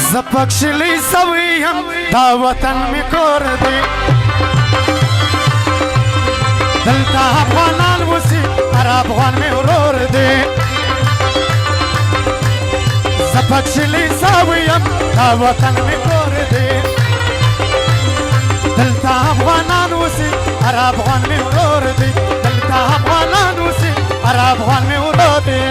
زپکشلی سویم دا وطن می کور دی دلتا افغانان وسی هر افغان می ورور دی زپکشلی سویم دا وطن می کور دی دلتا افغانان وسی هر افغان می ورور دی دلتا افغانان وسی هر افغان می ورور دی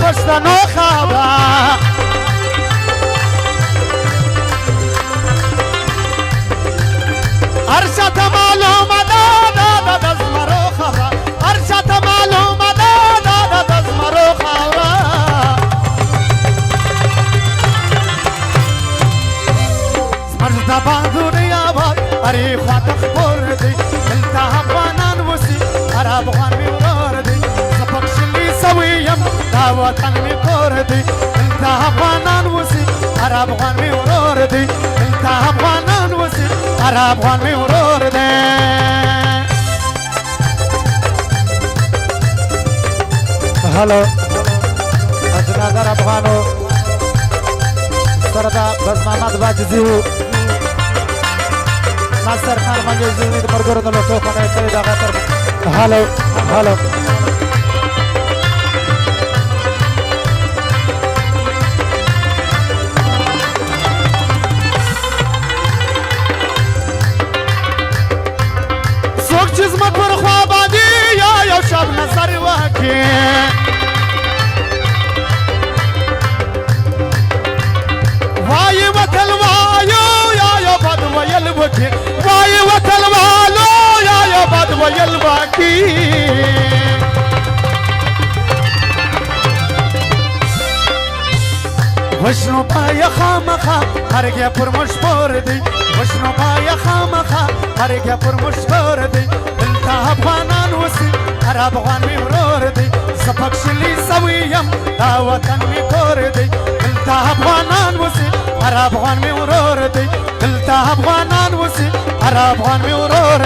پښتنو خبره هر چاته معلومه ده د زمرو خبره هر چاته معلومه ده د زمرو خبره زمر د بهادرۍ آواز هرې خواته خپور دی دلته افغانان اوسي هر افغان مې ورور دی زه پکښلي سوی یم دا وطن می کور دی دلتا افغانان وسی هر افغان می ورور دی دلتا افغانان وسی هر افغان می ورور دی هلو جنازه افغانو سره دا بس محمد باجزي و ناصر خان منجزي د مرګرو د لوټو خونه کړی دا غتر هلو هلو زما پر خوا باندې یو شب نظر وکړي وای وطن وایو یا بد ویل وکړي وای وطن والو یا بد ویل وکړي وشنو پای خامخا هرګه پر مشبور دی وشنو پای خامخا هرګه پر مشبور دی دلتا افغانان وسی هر افغان می ورور دی زپکشلی سویم دا وطن می کور دی دلتا افغانان وسی هر افغان می ورور دی دلتا افغانان وسی هر افغان می ورور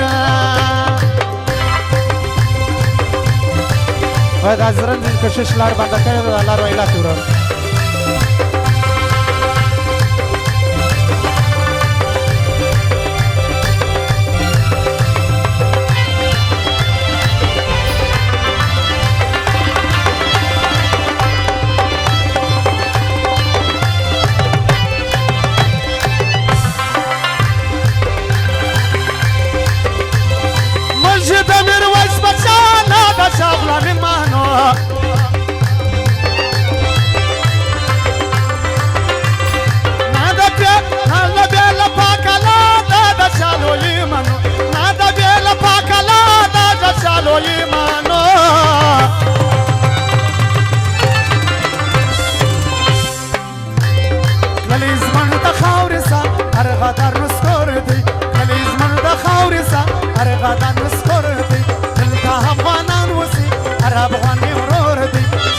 وای دا زرن دې کشش لار باندې کړو لار ویلا تورو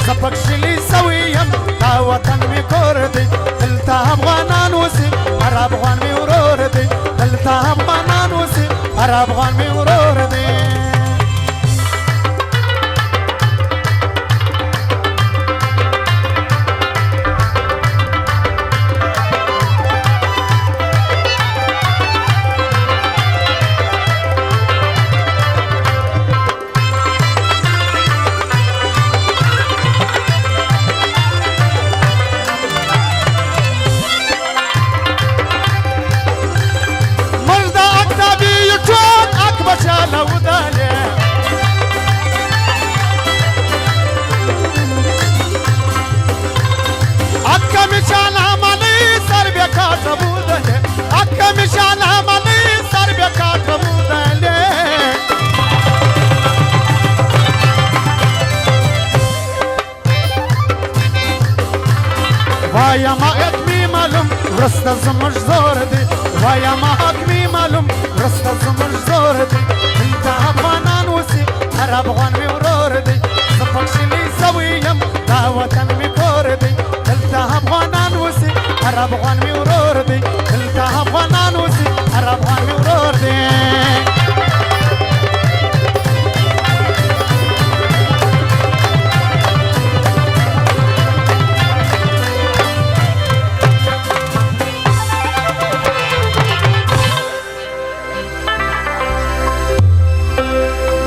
زپکشلی سویم دا وطن می کور دی دلتا افغانان وسی هر افغان می ورور دی دلتا افغانان وسی هر افغان می ورور دی ورسته زموږ زور دی وایا ما حق می معلوم ورسته زموږ زور دی دلته افغانان اوسي هر افغان مې ورور دی زه پکښې سوی یم دا وطن مې کور دی دلته افغانان اوسي هر افغان مې